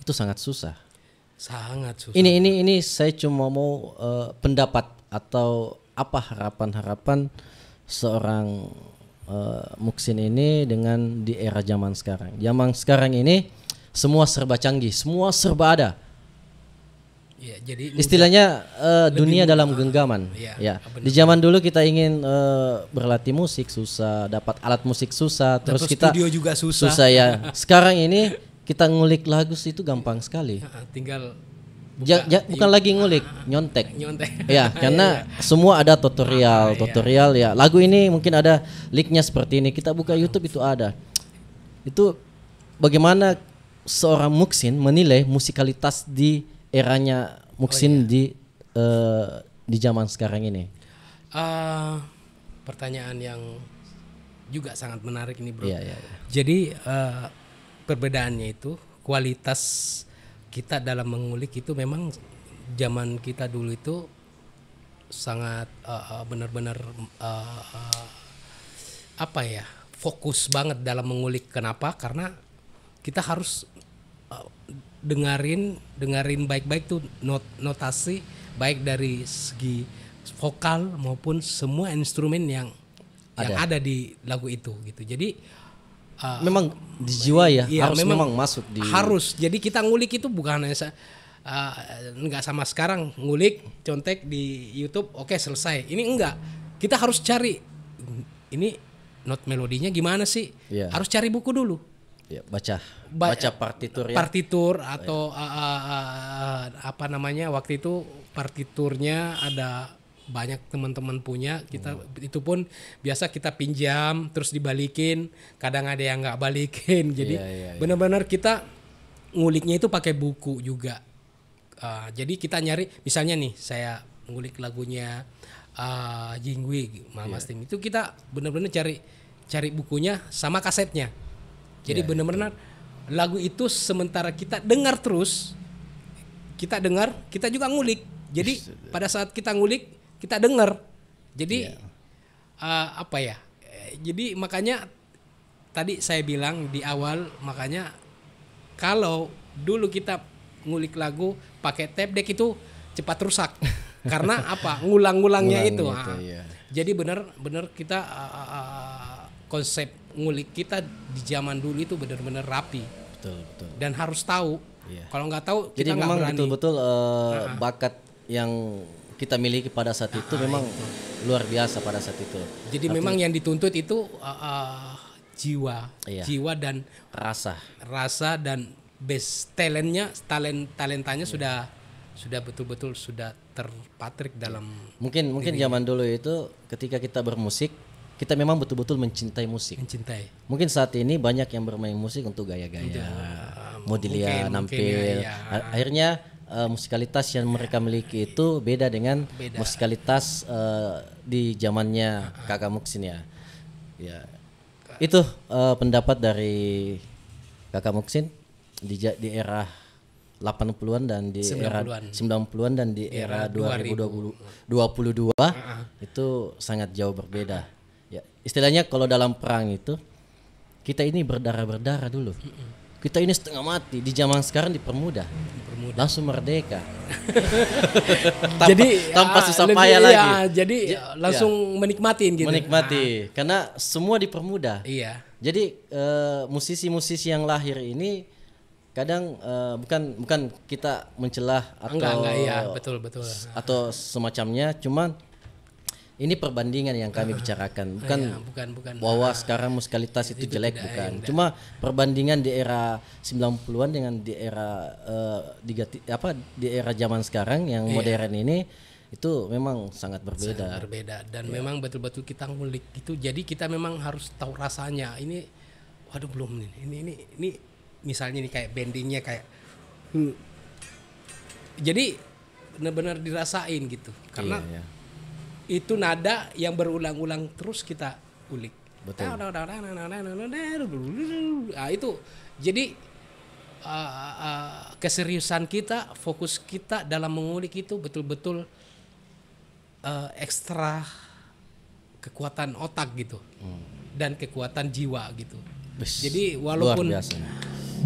itu sangat susah. Sangat susah. Ini saya cuma mau pendapat atau apa harapan seorang Muksin ini dengan di era zaman sekarang. Zaman sekarang ini semua serba canggih, semua serba ada. Ya, jadi Istilahnya dunia dalam genggaman. Iya, Ya. Di zaman dulu kita ingin berlatih musik susah, dapat alat musik susah, terus dapat kita studio juga susah. susah ya. Sekarang ini kita ngulik lagu itu gampang sekali. Tinggal Bukan lagi ngulik, nyontek. nyontek. Ya, karena semua ada tutorial ya. Lagu ini mungkin ada linknya seperti ini. Kita buka YouTube itu ada. Itu bagaimana seorang Muksin menilai musikalitas di eranya Muksin di zaman sekarang ini. Pertanyaan yang juga sangat menarik ini, bro. Iya. Jadi perbedaannya itu kualitas kita dalam mengulik itu memang zaman kita dulu itu sangat benar-benar fokus banget dalam mengulik. Kenapa? Karena kita harus dengerin baik-baik tuh notasi baik dari segi vokal maupun semua instrumen yang ada di lagu itu gitu. Jadi memang di jiwa ya, iya, harus memang masuk di harus. Jadi kita ngulik itu bukan hanya nggak sama sekarang ngulik contek di YouTube, oke selesai. Ini enggak. Kita harus cari ini not melodinya gimana sih? Iya. Harus cari buku dulu. ya, baca partitur ya. Partitur atau apa namanya waktu itu partiturnya ada banyak teman-teman punya, kita itu pun biasa kita pinjam terus dibalikin, kadang ada yang nggak balikin. Jadi benar-benar kita nguliknya itu pakai buku juga. Jadi kita nyari, misalnya nih saya ngulik lagunya Jingwi Mama Stim, itu kita benar-benar cari bukunya sama kasetnya. Jadi benar-benar lagu itu sementara kita dengar terus, kita juga ngulik. Jadi pada saat kita ngulik kita dengar. Jadi jadi makanya tadi saya bilang di awal, makanya kalau dulu kita ngulik lagu pakai tape deck itu cepat rusak. Karena apa? Ngulang-ngulangnya itu. Jadi benar-benar kita konsep ngulik kita di zaman dulu itu benar-benar rapi. Betul. Dan harus tahu. Kalau nggak tahu Jadi kita nggak memang berani. betul-betul bakat yang kita miliki pada saat itu memang luar biasa pada saat itu. Jadi memang yang dituntut itu jiwa dan rasa dan best talentanya sudah betul-betul sudah terpatrik dalam. Mungkin zaman dulu itu ketika kita bermusik kita memang betul-betul mencintai musik. Mungkin saat ini banyak yang bermain musik untuk gaya-gaya, mau dilihat nampil. Akhirnya musikalitas yang mereka miliki itu beda dengan musikalitas di zamannya Kakak Muksin ya. Itu pendapat dari Kakak Muksin di era 80-an dan di era 90-an dan di era 2022 itu sangat jauh berbeda. Ya, istilahnya kalau dalam perang itu kita ini berdarah-berdarah dulu. Kita ini setengah mati, di zaman sekarang dipermudah. Langsung merdeka. tanpa susah payah lagi. Jadi langsung menikmatin gitu. Menikmati karena semua dipermudah. Iya. Jadi musisi-musisi yang lahir ini kadang bukan kita mencelah atau enggak, iya, betul. Atau semacamnya, cuman ini perbandingan yang kami bicarakan, bukan bahwa sekarang musikalitas itu jelek, bukan. Cuma perbandingan di era 90-an dengan di era di era zaman sekarang yang modern ini itu memang sangat berbeda. Dan memang betul-betul kita ngulik itu. Jadi kita memang harus tahu rasanya. Ini waduh belum ini misalnya nih kayak bendingnya kayak jadi benar-benar dirasain gitu karena Iya, iya. itu nada yang berulang-ulang terus kita ulik. Betul. Nah, itu jadi keseriusan kita, fokus kita dalam mengulik itu betul-betul ekstra kekuatan otak gitu dan kekuatan jiwa gitu. Jadi walaupun Luar biasa.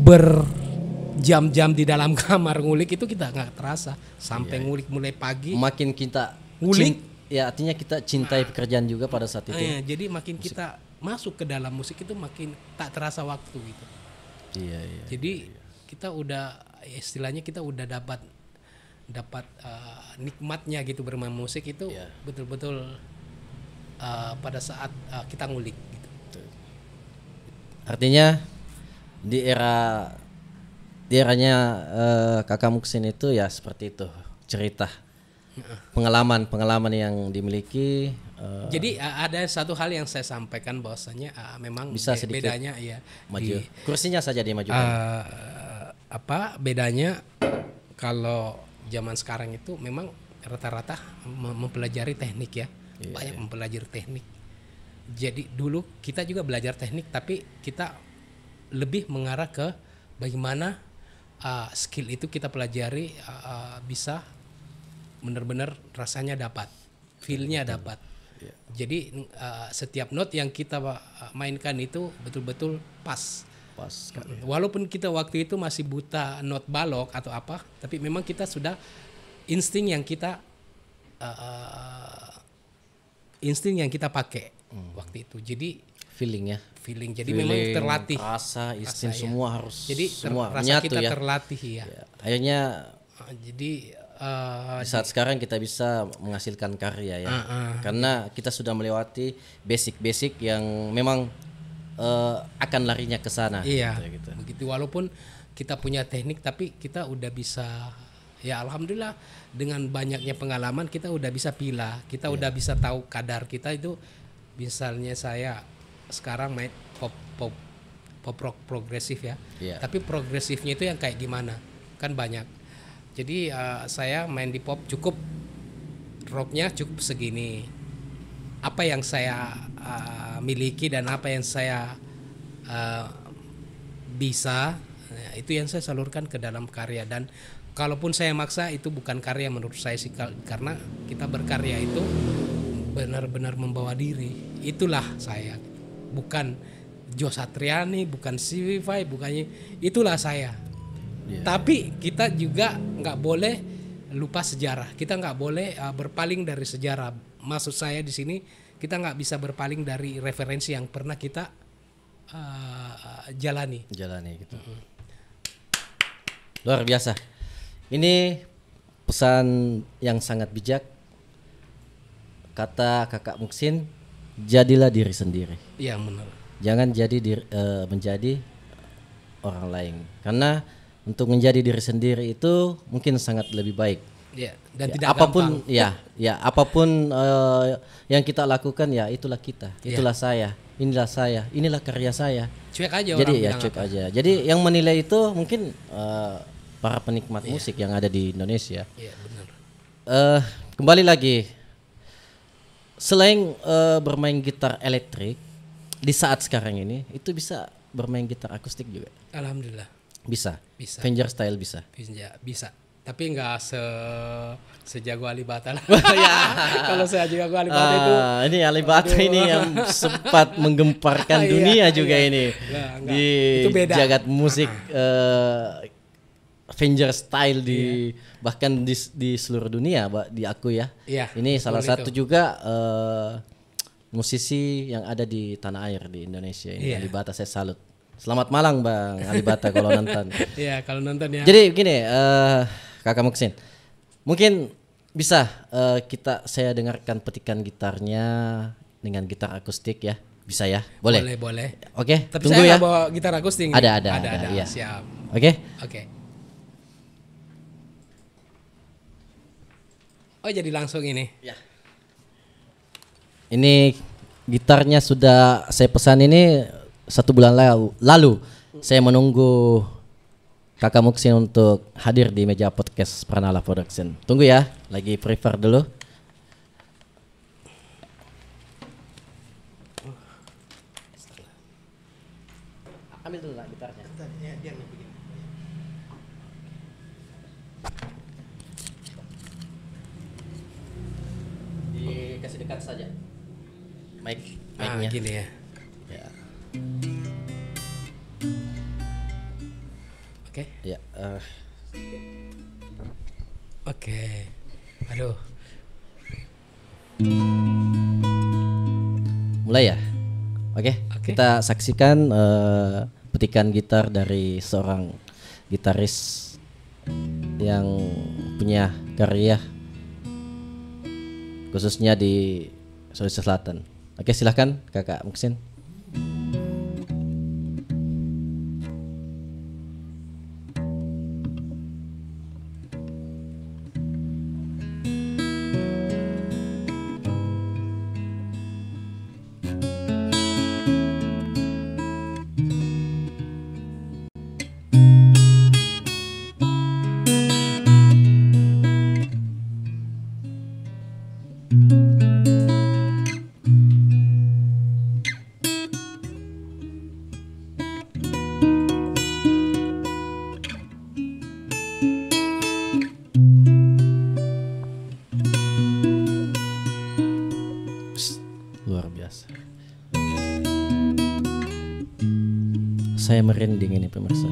berjam-jam di dalam kamar ngulik itu kita nggak terasa sampai ngulik mulai pagi. Makin kita Ngulik. ya artinya kita cintai pekerjaan juga pada saat itu. Jadi makin kita masuk ke dalam musik itu makin tak terasa waktu gitu. Iya, iya. Jadi kita udah istilahnya kita udah dapat nikmatnya gitu bermain musik itu betul-betul pada saat kita ngulik gitu. Artinya di eranya Kakak Muksin itu ya seperti itu cerita pengalaman yang dimiliki. Jadi ada satu hal yang saya sampaikan bahwasanya memang Bisa sedikit bedanya ya maju. Kursinya saja dimajukan. apa bedanya kalau zaman sekarang itu memang rata-rata mempelajari teknik ya, banyak mempelajari teknik. Jadi dulu kita juga belajar teknik tapi kita lebih mengarah ke bagaimana skill itu kita pelajari bisa benar-benar rasanya dapat, feel-nya dapat. Jadi setiap note yang kita mainkan itu betul-betul pas. Walaupun kita waktu itu masih buta not balok atau apa, tapi memang kita sudah insting yang kita pakai waktu itu. Jadi Feeling. Jadi memang terlatih. Rasa, insting semua harus Jadi semua rasa menyatu kita ya. terlatih ya. Akhirnya Jadi di saat sekarang kita bisa menghasilkan karya ya. Karena kita sudah melewati basic yang memang akan larinya ke sana. Iya. Gitu. Begitu walaupun kita punya teknik tapi kita udah bisa ya alhamdulillah dengan banyaknya pengalaman kita udah bisa pilah. Kita udah bisa tahu kadar kita itu misalnya saya sekarang main pop rock progresif ya. Tapi progresifnya itu yang kayak gimana? Kan banyak. Jadi saya main di pop cukup rocknya cukup segini. Apa yang saya miliki dan apa yang saya bisa itu yang saya salurkan ke dalam karya. Dan kalaupun saya maksa itu bukan karya menurut saya sih, karena kita berkarya itu benar-benar membawa diri. Itulah saya, bukan Joe Satriani, bukan CV5, bukannya itulah saya. Tapi kita juga nggak boleh lupa sejarah. Kita nggak boleh berpaling dari sejarah. Maksud saya di sini kita nggak bisa berpaling dari referensi yang pernah kita jalani gitu. Luar biasa. Ini pesan yang sangat bijak. Kata Kakak Muksin, jadilah diri sendiri. Iya benar. Jangan menjadi orang lain. Karena untuk menjadi diri sendiri itu mungkin sangat lebih baik. Ya, dan tidak apapun gampang. Apapun yang kita lakukan ya itulah kita, itulah saya, inilah karya saya. Cuek aja. Jadi orang ya cuek aja. Jadi yang menilai itu mungkin para penikmat musik yang ada di Indonesia. Iya benar. Kembali lagi, selain bermain gitar elektrik di saat sekarang ini itu bisa bermain gitar akustik juga. Alhamdulillah. Bisa. Fender style bisa. Bisa. Tapi nggak sejago Alibata lah. Kalau saya jago Alibata itu. Ini Alibata ini yang sempat menggemparkan dunia juga ini. Di itu beda. Jagat musik Fender style bahkan di seluruh dunia, diakui ya. Ini salah satu juga musisi yang ada di tanah air di Indonesia ini. Alibata, saya salut. Selamat malam Bang Alibata kalau nonton. Iya, kalau nonton ya. Jadi begini, Kakak Muksin, mungkin bisa saya dengarkan petikan gitarnya dengan gitar akustik ya, bisa ya? Boleh. Oke, tapi tunggu saya ya. nggak bawa gitar akustik. Ada, ya. Siap. Oke. Oh, jadi langsung ini. Ya. Ini gitarnya sudah saya pesan ini 1 bulan lalu saya menunggu Kakak Muksin untuk hadir di meja podcast Pranala Production. Tunggu ya, lagi prepare dulu. Ambil dulu lah gitarnya. Dikasih dekat saja. Mic-nya. Gini ya. Ya. Oke. Ya. Oke. Aduh. Mulai ya. Oke. Kita saksikan petikan gitar dari seorang gitaris yang punya karya khususnya di Sulawesi Selatan. Oke, silahkan Kakak Muksin. Luar biasa. Saya merinding ini pemirsa.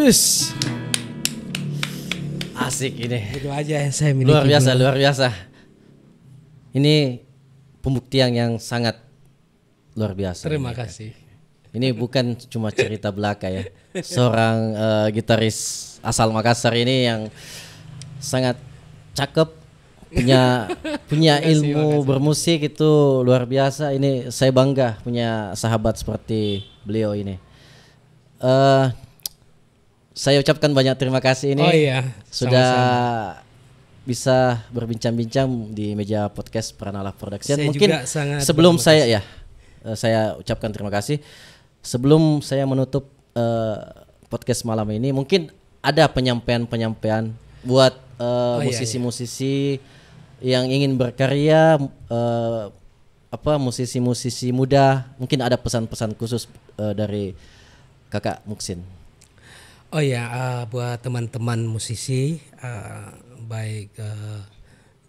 Wis. Asik ini. Itu aja yang saya miliki. Luar biasa. Ini pembuktian yang sangat luar biasa. Terima ini. kasih. Ini bukan cuma cerita belaka ya. Seorang gitaris asal Makassar ini yang sangat cakep, punya ilmu bermusik itu luar biasa. Ini saya bangga punya sahabat seperti beliau ini. Saya ucapkan banyak terima kasih ini. Oh iya, sudah sama-sama. Bisa berbincang-bincang di meja podcast Pranala Production. Saya Mungkin juga sangat sebelum saya saya ucapkan terima kasih. Sebelum saya menutup podcast malam ini, mungkin ada penyampaian buat musisi-musisi yang ingin berkarya, musisi-musisi muda. Mungkin ada pesan-pesan khusus dari Kakak Muksin. Oh ya, buat teman-teman musisi, baik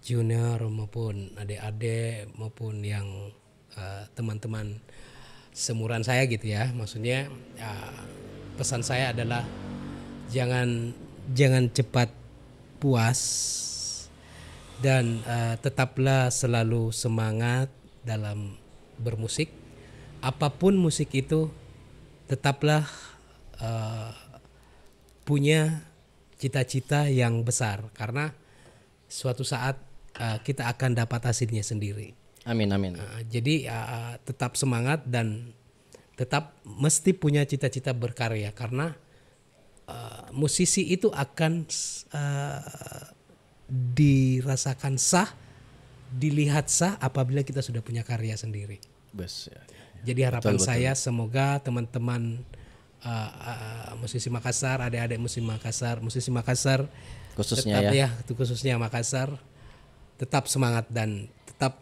junior maupun adik-adik maupun yang teman-teman seumuran saya gitu ya, maksudnya pesan saya adalah jangan cepat puas dan tetaplah selalu semangat dalam bermusik. Apapun musik itu, tetaplah punya cita-cita yang besar, karena suatu saat kita akan dapat hasilnya sendiri. Amin. Jadi tetap semangat dan tetap mesti punya cita-cita berkarya, karena musisi itu akan dirasakan sah, dilihat sah apabila kita sudah punya karya sendiri. Jadi harapan saya semoga teman-teman musisi Makassar, adik-adik musisi Makassar khususnya tetap, khususnya Makassar, tetap semangat dan tetap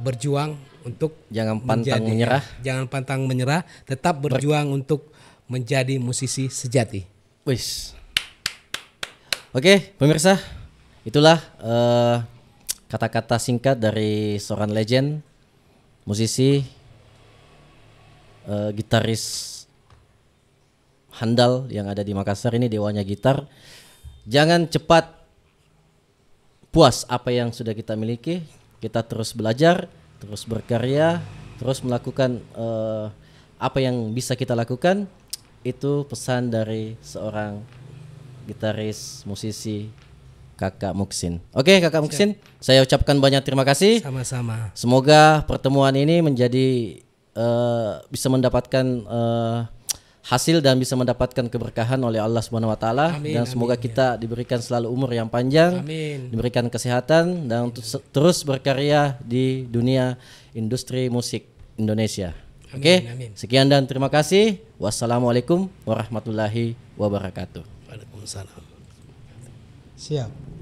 berjuang untuk jangan pantang menyerah. Jangan pantang menyerah, tetap berjuang untuk menjadi musisi sejati. Wis. Oke, pemirsa, itulah kata-kata singkat dari seorang legend, musisi, gitaris handal yang ada di Makassar ini, dewanya gitar. Jangan cepat puas apa yang sudah kita miliki. Kita terus belajar, terus berkarya, terus melakukan apa yang bisa kita lakukan. Itu pesan dari seorang gitaris, musisi, Kakak Muksin. Oke, Kakak Muksin, saya ucapkan banyak terima kasih. Sama-sama. Semoga pertemuan ini menjadi bisa mendapatkan hasil dan bisa mendapatkan keberkahan oleh Allah Subhanahu wa taala, dan semoga kita diberikan selalu umur yang panjang, diberikan kesehatan dan untuk terus berkarya di dunia industri musik Indonesia. Oke, sekian dan terima kasih. Wassalamualaikum warahmatullahi wabarakatuh. Waalaikumsalam. Siap.